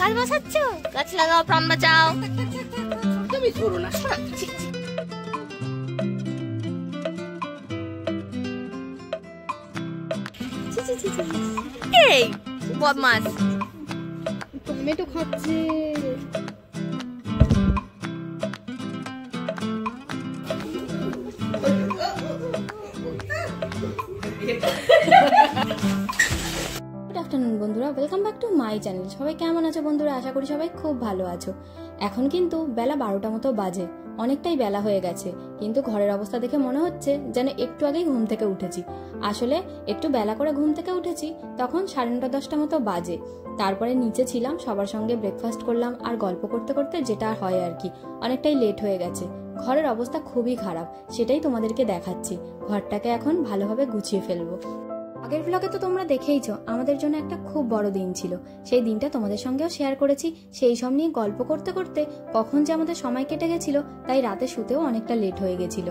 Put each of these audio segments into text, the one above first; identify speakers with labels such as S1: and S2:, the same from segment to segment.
S1: গাছ বাঁচাচ্ছ? গাছ লাগাও, প্রাণ বাঁচাও।
S2: তুমি ধরো না।
S1: এই বদমাস
S2: টমেটো খাচ্ছে।
S3: গুড আফটারনুন বন্ধুরা, welcome back to my channel. সবাই কেমন আছো বন্ধুরা? আশা করি সবাই খুব ভালো আছো। এখন কিন্তু বেলা 12টা মতো বাজে, অনেকটাই বেলা হয়ে গেছে, কিন্তু ঘরের অবস্থা দেখে মনে হচ্ছে যেন একটু আগেই ঘুম থেকে উঠেছি। আসলে একটু বেলা করে ঘুম থেকে উঠেছি, তখন 9:30 10টা মতো বাজে। তারপরে নিচে ছিলাম, সবার সঙ্গে ব্রেকফাস্ট করলাম, আর গল্প করতে করতে যেটা হয় আর কি, অনেকটাই লেট হয়ে গেছে। ঘরের অবস্থা খুবই খারাপ, সেটাই তোমাদেরকে দেখাচ্ছি। ঘরটাকে এখন ভালোভাবে গুছিয়ে ফেলবো। আগের ব্লগে তো তোমরা দেখেইছো, আমাদের জন্য একটা খুব বড় দিন ছিল। সেই দিনটা তোমাদের সঙ্গেও শেয়ার করেছি। সেই সব নিয়ে গল্প করতে করতে কখন যে আমাদের সময় কেটে গেছিল, তাই রাতে শুতেও অনেকটা লেট হয়ে গেছিল।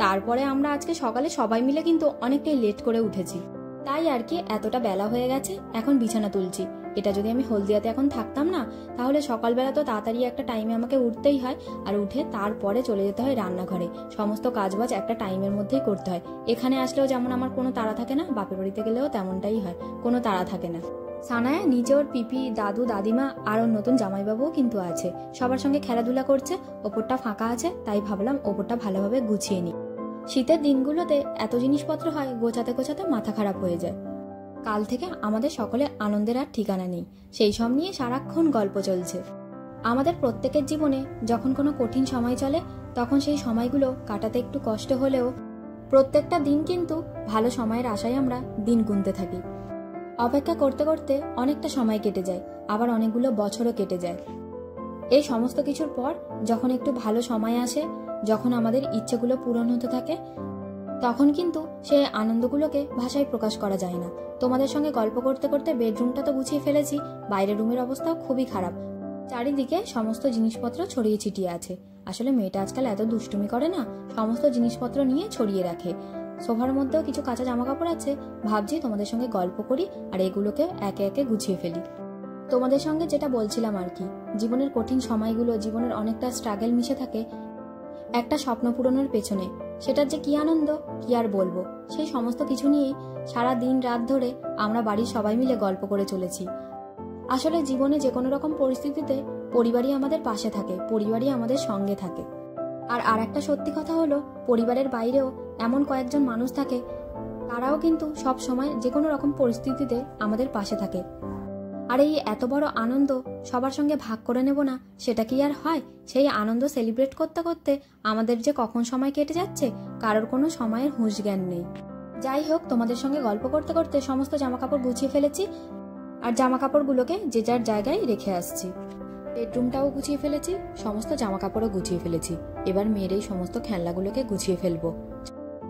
S3: তারপরে আমরা আজকে সকালে সবাই মিলে কিন্তু অনেকটাই লেট করে উঠেছি, তাই আর কি এতটা বেলা হয়ে গেছে। এখন বিছানা তুলছি। এটা যদি আমি হলদিয়াতে এখন থাকতাম না, তাহলে সকালবেলা তো তাড়াতাড়ি একটা টাইমে আমাকে উঠতেই হয়, আর উঠে তারপরে চলে যেতে হয় রান্নাঘরে। সমস্ত কাজবাজ একটা টাইমের মধ্যেই করতে হয়। এখানে আসলেও যেমন আমার কোনো তাড়া থাকে না, বাপের বাড়িতে গেলেও তেমনটাই হয়, কোনো তাড়া থাকে না। সানায়া নিচে ওর পিপি, দাদু, দাদিমা আর ওর নতুন জামাইবাবুও কিন্তু আছে, সবার সঙ্গে খেলাধুলা করছে। ওপরটা ফাঁকা আছে, তাই ভাবলাম ওপরটা ভালোভাবে গুছিয়ে নিই। শীতের দিনগুলোতে এত জিনিসপত্র হয়, গোছাতে গোছাতে মাথা খারাপ হয়ে যায়। কাল থেকে আমাদের সকলের আনন্দের আর ঠিকানা নেই, সেই সব নিয়ে সারাক্ষণ গল্প চলছে। আমাদের প্রত্যেকের জীবনে যখন কোনো কঠিন সময় চলে, তখন সেই সময়গুলো কাটাতে একটু কষ্ট হলেও প্রত্যেকটা দিন কিন্তু ভালো সময়ের আশায় আমরা দিন গুনতে থাকি। অপেক্ষা করতে করতে অনেকটা সময় কেটে যায়, আবার অনেকগুলো বছরও কেটে যায়। এই সমস্ত কিছুর পর যখন একটু ভালো সময় আসে, যখন আমাদের ইচ্ছেগুলো পূরণ হতে থাকে, তখন কিন্তু সেই আনন্দগুলোকে ভাষায় প্রকাশ করা যায় না। তোমাদের সঙ্গে গল্প করতে করতে বেডরুমটা তো গুছিয়ে ফেলেছি, বাইরের রুমের অবস্থাও খুবই খারাপ। চারিদিকে সমস্ত জিনিসপত্র ছড়িয়ে ছিটিয়ে আছে। আসলে মেয়েটা আজকাল এত দুষ্টুমি করে না, সমস্ত জিনিসপত্র নিয়ে ছড়িয়ে রাখে। সোফার মধ্যেও কিছু কাঁচা জামা কাপড় আছে, ভাবছি তোমাদের সঙ্গে গল্প করি আর এগুলোকে একে একে গুছিয়ে ফেলি। তোমাদের সঙ্গে যেটা বলছিলাম আর কি, জীবনের কঠিন সময়গুলো, জীবনের অনেকটা স্ট্রাগল মিশে থাকে একটা স্বপ্ন পূরণের পেছনে। সেটার যে কি আনন্দ, কি আর বলবো। সেই সমস্ত কিছু নিয়েই সারা দিন রাত ধরে আমরা বাড়ির সবাই মিলে গল্প করে চলেছি। আসলে জীবনে যে কোনো রকম পরিস্থিতিতে পরিবারই আমাদের পাশে থাকে, পরিবারই আমাদের সঙ্গে থাকে। আর একটা সত্যি কথা হলো, পরিবারের বাইরেও এমন কয়েকজন মানুষ থাকে, তারাও কিন্তু সব সময় যে কোনো রকম পরিস্থিতিতে আমাদের পাশে থাকে। আর এই এত বড় আনন্দ সবার সঙ্গে ভাগ করে নেব না, সেটা কি আর হয়? সেই আনন্দ সেলিব্রেট করতে করতে আমাদের যে কখন সময় কেটে যাচ্ছে, কারোর কোনো সময়ের হুঁশ জ্ঞান নেই। যাই হোক, তোমাদের সঙ্গে গল্প করতে করতে সমস্ত জামাকাপড় গুছিয়ে ফেলেছি, আর জামাকাপড়গুলোকে যে যার জায়গায় রেখে আসছি। বেডরুমটাও গুছিয়ে ফেলেছি, সমস্ত জামাকাপড়ও গুছিয়ে ফেলেছি। এবার মেয়ের এই সমস্ত খেলনাগুলোকে গুছিয়ে ফেলবো।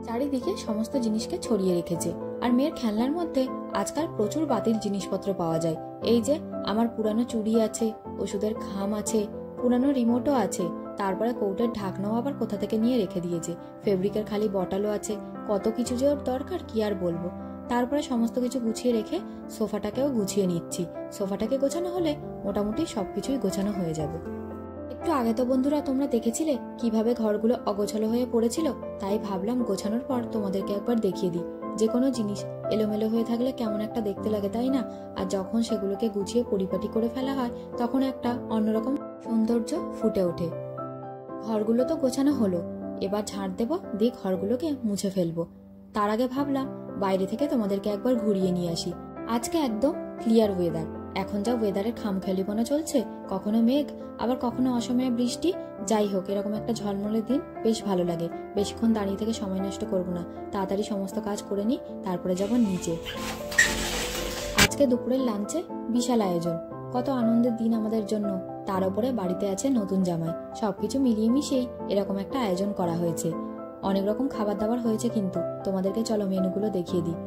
S3: চারিদিকে সমস্ত জিনিসকে ছড়িয়ে রেখেছে, আর মেয়ের খেলনার মধ্যে আজকাল প্রচুর বাতিল জিনিসপত্র পাওয়া যায়। এই যে আমার পুরানো চুড়ি আছে, ওষুধের খাম আছে, পুরানো রিমোটও আছে, তারপরে কৌটের ঢাকনাও আবার কোথা থেকে নিয়ে রেখে দিয়েছে, ফেব্রিকের খালি বটলও আছে। কত কিছু যে ওর দরকার, কি আর বলবো। তারপরে সমস্ত কিছু গুছিয়ে রেখে সোফাটাকেও গুছিয়ে নিচ্ছি। সোফাটাকে গোছানো হলে মোটামুটি সবকিছুই গোছানো হয়ে যাবে। একটু আগে তো বন্ধুরা তোমরা দেখেছিলে কিভাবে ঘরগুলো অগোছালো হয়ে পড়েছিল, তাই ভাবলাম গোছানোর পর তোমাদেরকে একবার দেখিয়ে দিই। যে কোনো জিনিস এলোমেলো হয়ে থাকলে কেমন একটা দেখতে লাগে, তাই না? আর যখন সেগুলোকে গুছিয়ে পরিপাটি করে ফেলা হয়, তখন একটা অন্যরকম সৌন্দর্য ফুটে ওঠে। ঘরগুলো তো গোছানো হলো, এবার ঝাড় দেবো, দিয়ে ঘরগুলোকে মুছে ফেলবো। তার আগে ভাবলাম বাইরে থেকে তোমাদেরকে একবার ঘুরিয়ে নিয়ে আসি। আজকে একদম ক্লিয়ার ওয়েদার। এখন যা ওয়েদারের খামখেয়ালিপনা চলছে, কখনো মেঘ, আবার কখনো অসময়ে বৃষ্টি। যাই হোক, এরকম একটা ঝলমলে দিন বেশ ভালো লাগে। বেশিক্ষণ দাঁড়িয়ে থেকে সময় নষ্ট করবো না, তাড়াতাড়ি সমস্ত কাজ করে নিই, তারপরে যাব নিচে। আজকে দুপুরের লাঞ্চে বিশাল আয়োজন, কত আনন্দের দিন আমাদের জন্য। তার উপরে বাড়িতে আছে নতুন জামাই, সবকিছু মিলিয়ে মিশিয়েই এরকম একটা আয়োজন করা হয়েছে। অনেক রকম খাবার দাবার হয়েছে, কিন্তু তোমাদেরকে চলো মেনুগুলো দেখিয়ে দিই।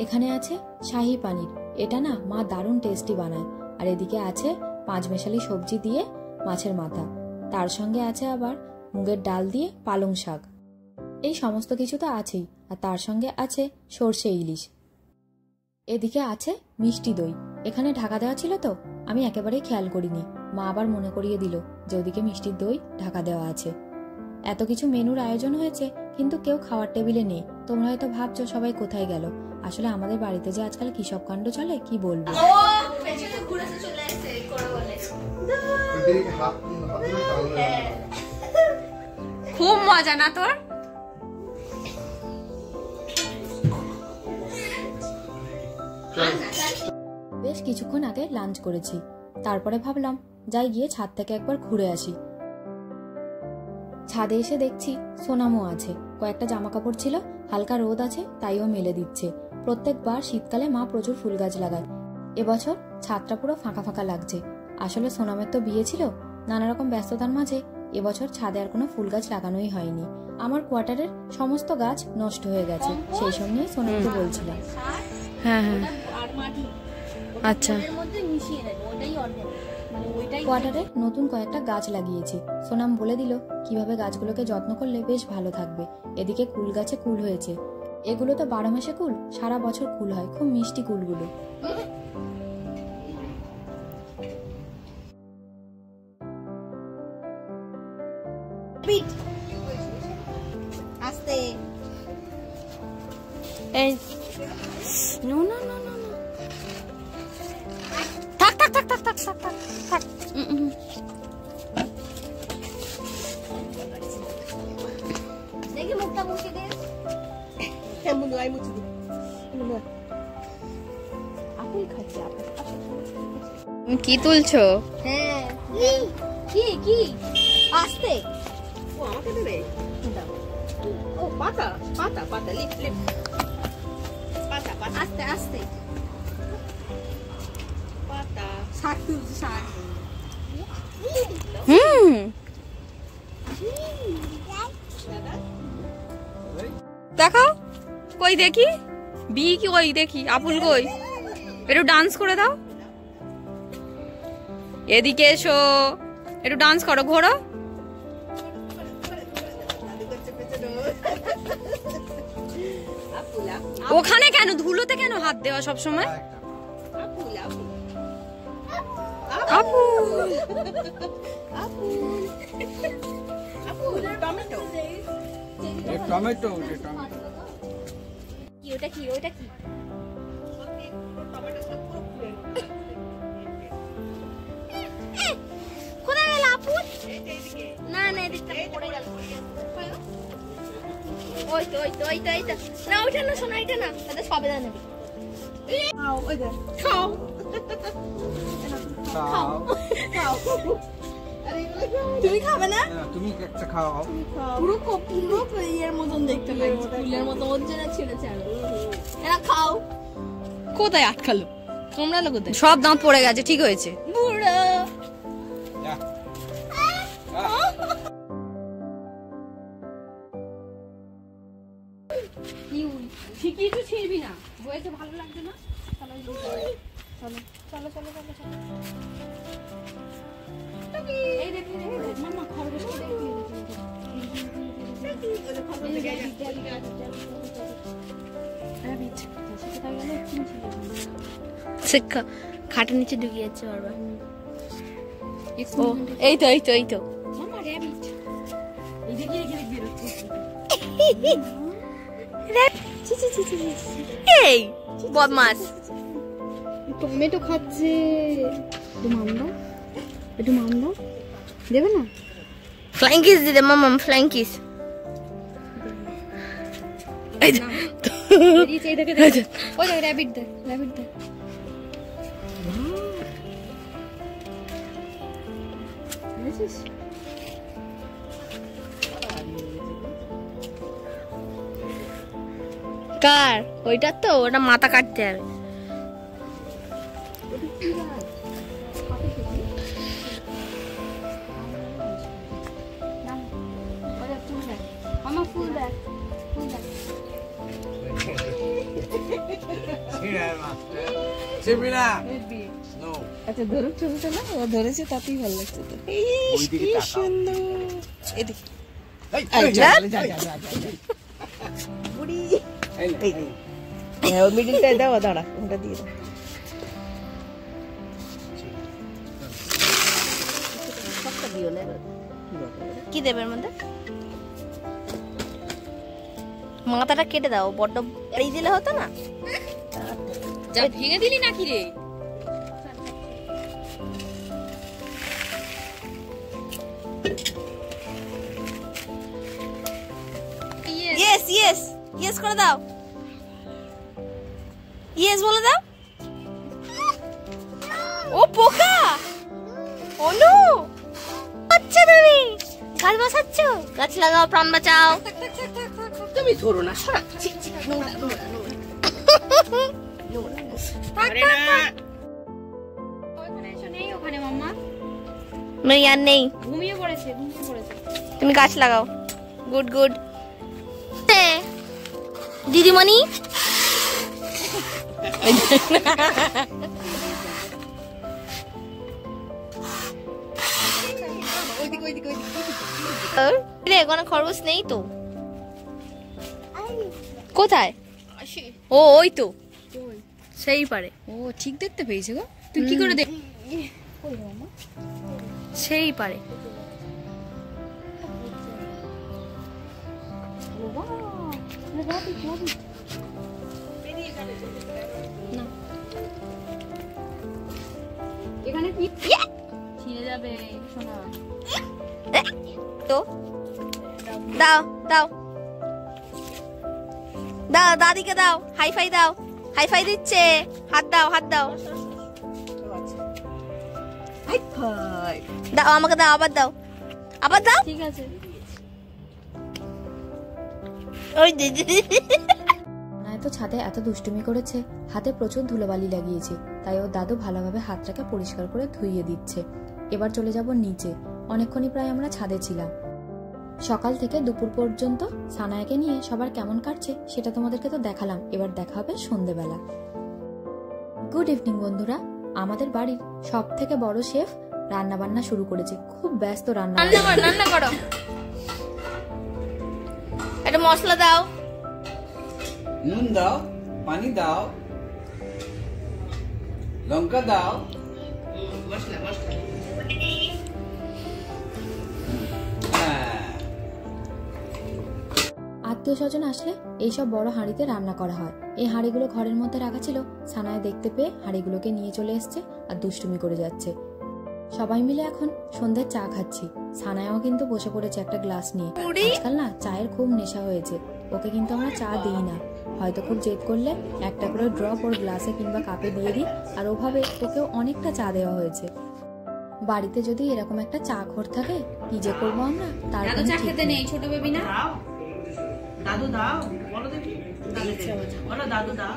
S3: এখানে আছে শাহি পানির, এটা না মা দারুণ টেস্টি বানায়। আর এদিকে আছে 5 মেশালি সবজি দিয়ে মাছের মাথা, তার সঙ্গে আছে আবার মুগের ডাল দিয়ে পালং শাক। এই সমস্ত কিছু তো আছেই, আর তার সঙ্গে আছে সর্ষে ইলিশ। এদিকে আছে মিষ্টি দই, এখানে ঢাকা দেওয়া ছিল তো, আমি একেবারেই খেয়াল করিনি। মা আবার মনে করিয়ে দিল যে ওদিকে মিষ্টির দই ঢাকা দেওয়া আছে। এত কিছু মেনুর আয়োজন হয়েছে, কিন্তু কেউ খাওয়ার টেবিলে নেই। তোমরা হয়তো ভাবছো সবাই কোথায় গেল। আসলে আমাদের বাড়িতে যে আজকাল কি সব কাণ্ড চলে কি বলবো।
S1: খুব মজা না তোর?
S3: বেশ কিছুক্ষণ আগে লাঞ্চ করেছি, তারপরে ভাবলাম যাই গিয়ে ছাদ থেকে একবার ঘুরে আসি। ছাদে এসে দেখছি সোনামও আছে, কয়েকটা জামা কাপড় ছিল, হালকা রোদ আছে তাইও মেলে দিচ্ছে। প্রত্যেকবার শীতকালে মা প্রচুর ফুল গাছ লাগায়, এবছর ছাদটা পুরো ফাঁকা ফাঁকা লাগছে। আসলে সোনামের তো বিয়ে ছিল, নানা রকম ব্যস্ততার মাঝে এবছর ছাদে আর কোনো ফুল গাছ লাগানোই হয়নি। আমার কোয়ার্টারের সমস্ত গাছ নষ্ট হয়ে গেছে, সেই সব নিয়ে সোনামকে বলছিলাম।
S1: হ্যাঁ হ্যাঁ,
S2: আর মাটি
S1: আচ্ছা।
S2: এর মধ্যে মিশিয়ে নেব, ওটাই অর্গানিক, মানে ওইটাই।
S3: কোয়ার্টারে নতুন কয়েকটা গাছ লাগিয়েছি। সোনাম বলে দিল কিভাবে গাছগুলোকে যত্ন করলে বেশ ভালো থাকবে। এদিকে কুল গাছে কুল হয়েছে, এগুলো তো 12 মাসে কুল, সারা বছর কুল হয়, খুব মিষ্টি কুলগুলো।
S2: আস্তে
S1: এই no no no no no, থাক থাক থাক থাক থাক থাক থাক থাক।
S2: দেখি মুখটা মুছে দে। হ্যাঁ মুনু, আই মুছে দে। মুনু আপেল খাচ্ছে, আপেল।
S1: কি তুলছো?
S2: হ্যাঁ কি কি আস্তে। ও আমাকে দেবে? দাও। ও পাতা পাতা পাতা, লিপ লিপ, পাতা পাতা, আস্তে আস্তে পাতা। শাক তুলছে, শাক।
S1: দেখাও কই দেখি, বি কি কই দেখি, আপুল কই, একটু ডান্স করে দাও। এদিকে এসো, একটু ডান্স করো, ঘোরো। ওখানে কেন, ধুলোতে কেন হাত দেওয়া সব সময়? আপু
S2: টমেটো,
S4: টমেটো
S2: কি ওটা, কি ওটা, কি কোথায় গেল আপু? না না, এদিকটা পড়ে গেল। ওই তো ওই তো ওই তো, এই তো না, ওইটা না, শোনা, এটা না, এটা সবেদা নেবে। খাও, ওই দেখ, খাও খাও খাও। তুমি খাবে না?
S4: তুমি একটা খাও।
S2: পুরো পুরো ইয়ের মতন দেখতে লাগছে, ফুলের মতো, ওর জন্য ছিঁড়েছে। এরা খাও।
S1: কোথায় আটকালো? তোমরা লোক কোথায়? সব দাঁত পড়ে গেছে, ঠিক হয়েছে।
S2: বুড়ো ঠিকই তো ছিড়বি না, বইতে ভালো লাগছে না। চলো চলো চলো চলো চলো চলো। এই দেখি মামা খরগোশকে দেখি,
S1: খাটের নিচে ঢুকে যাচ্ছে বারবার। ও এই তো এই তো এই তো,
S2: মামা র‍্যাবিট এই দেখি দেখি বেরোচ্ছে।
S1: এই বদমাস
S2: টমেটো খাচ্ছে। একটু মাম দাও, একটু মাম দাও, দেবে না?
S1: ফ্লাইং কিস দিতে মামাম, ফ্লাইং কিস।
S2: বেরিয়েছে, এই দেখে দেখে, ওই দেখ র‍্যাবিট দে, র‍্যাবিট দে। বুঝছিস?
S1: কার ওইটা? তো ওটা মাথা কাটতে হবে।
S2: মামা ফুল দেখ, ফুল দেখ। আচ্ছা ধরুক, চলছে না, ও ধরেছে, তাতেই ভালো লাগছে তো। কি সুন্দর। এদিকে বুড়ি, মিডিলটায় দাও, দাঁড়া, ওটা দিয়ে দাও। দিও না কি দেবে এর মধ্যে মাথাটা কেটে দাও বড্ড এই দিলে হতো না
S1: যা ভেঙে দিলি নাকি রে
S2: ইয়েস ইয়েস ইয়েস করে দাও ইয়েস বলে দাও ও পোকা ওনো আচ্ছা তুমি গাছ বসাচ্ছ গাছ লাগাও প্রাণ বাঁচাও
S1: তুমি ধরো না সরা
S2: নোংরা নোংরা
S1: ওখানে এসো নেই ওখানে মাম্মা
S2: নেই আর নেই
S1: ঘুমিয়ে পড়েছে
S2: তুমি গাছ লাগাও গুড গুড দিদিমণি রে কোনো খরগোশ নেই তো কোথায় ও ওই তো সেই পারে
S1: ও ঠিক দেখতে পেয়েছে গো তুই কি করে দেখ
S2: সেই পারে
S1: এখানে কি ছিঁড়ে যাবে শোনা
S2: তো দাও দাও দাও দাদিকে দাও হাইফাই দাও হাইফাই দিচ্ছে হাত দাও হাত দাও দাও আমাকে দাও আবার দাও
S1: ঠিক আছে
S2: ওই দিদি
S3: সানায়া তো ছাদে এত দুষ্টুমি করেছে হাতে প্রচুর ধুলোবালি লাগিয়েছে তাই ওর দাদু ভালোভাবে হাতটাকে পরিষ্কার করে ধুইয়ে দিচ্ছে এবার চলে যাব নিচে অনেকক্ষণই প্রায় আমরা ছাদে ছিলাম সকাল থেকে দুপুর পর্যন্ত সানায়াকে নিয়ে সবার কেমন কাটছে সেটা তোমাদেরকে তো দেখালাম এবার দেখা হবে সন্ধ্যেবেলা গুড ইভিনিং বন্ধুরা আমাদের বাড়ির সব থেকে বড় শেফ রান্না বান্না শুরু করেছে খুব ব্যস্ত রান্না
S2: করো একটা মশলা দাও
S4: নুন দাও পানি দাও লঙ্কা দাও
S3: আত্মীয় স্বজন আসলে এইসব বড় হাঁড়িতে রান্না করা হয় এই হাঁড়িগুলো ঘরের মধ্যে রাখা ছিল সানায়া দেখতে পেয়ে হাঁড়িগুলোকে নিয়ে চলে এসছে আর দুষ্টুমি করে যাচ্ছে সবাই মিলে এখন সন্ধ্যায় চা খাচ্ছি সানায়াও কিন্তু বসে পড়েছে একটা গ্লাস নিয়ে আজকাল না চায়ের খুব নেশা হয়েছে ওকে কিন্তু আমরা চা দিই না হয়তো খুব জেদ করলে একটা করে ড্রপ ওর গ্লাসে কিংবা কাপে দিয়ে দিই আর ওভাবে ওকেও অনেকটা চা দেওয়া হয়েছে বাড়িতে যদি এরকম একটা চা ঘর থাকে কি যে করবো আমরা তার কোনো
S1: চা
S3: ঠিক
S1: খেতে
S3: নেই।
S1: নেই ছোট বেবি না
S5: দাদু দাও বলো দেখি বলো দাদু দাও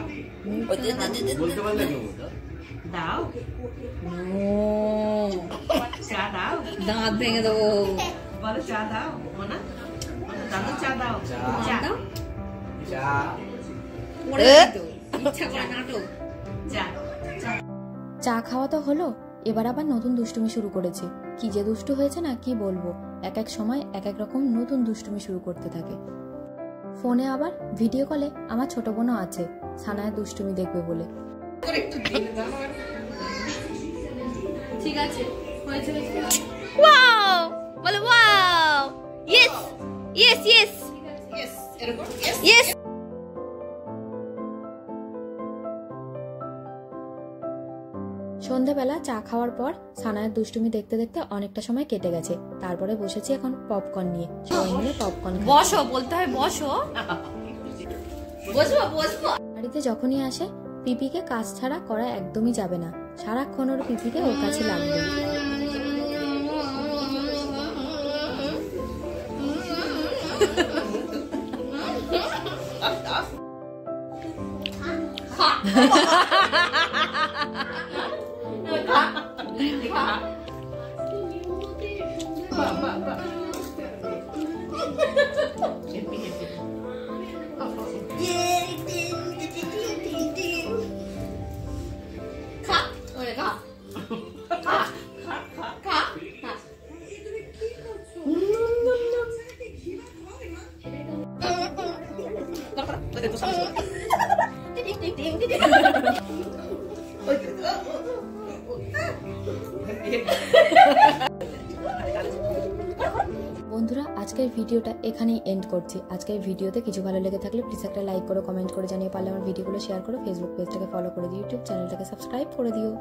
S4: বলতে পারলে কেউ
S5: দাও চা দাও
S1: দাঁত ভেঙে দেবো
S5: বলো চা দাও মনা দাদু চা দাও চা দাও
S4: চা
S1: পড়ে যাবে তো ইচ্ছা করে নাটক
S5: চা
S3: চা খাওয়া তো হলো এবার আবার নতুন দুষ্টুমি শুরু করেছে কি যে দুষ্টু হয়েছে না কি বলবো এক এক সময় এক এক রকম নতুন দুষ্টুমি শুরু করতে থাকে ফোনে আবার ভিডিও কলে আমার ছোট বোনও আছে সানায়া দুষ্টুমি দেখবে বলে
S1: ঠিক আছে হয়েছে
S2: ওয়াও বলো wow yes yes yes
S5: yes এরকম
S2: ইয়েস
S3: সন্ধ্যাবেলা চা খাওয়ার পর সানায়ার দুষ্টুমি দেখতে দেখতে অনেকটা সময় কেটে গেছে তারপরে বসেছি এখন পপকর্ন নিয়ে সবাই মিলে পপকর্ন খাই
S1: বসো বলতে হয় বসো বসবো বসবো
S3: বাড়িতে যখনই আসে পিপিকে কাজ ছাড়া করা একদমই যাবে না সারাক্ষণ ওর পিপিকে ওর কাছে লাগবে বন্ধুরা আজকের ভিডিওটা এখানেই এন্ড করছি। আজকের ভিডিওতে কিছু ভালো লেগে থাকলে প্লিজ একটা লাইক করো, কমেন্ট করে জানিয়ে, পারলে আমার ভিডিওগুলো শেয়ার করো, ফেসবুক পেজটাকে ফলো করে দিও, ইউটিউব চ্যানেলটাকে সাবস্ক্রাইব করে দিও।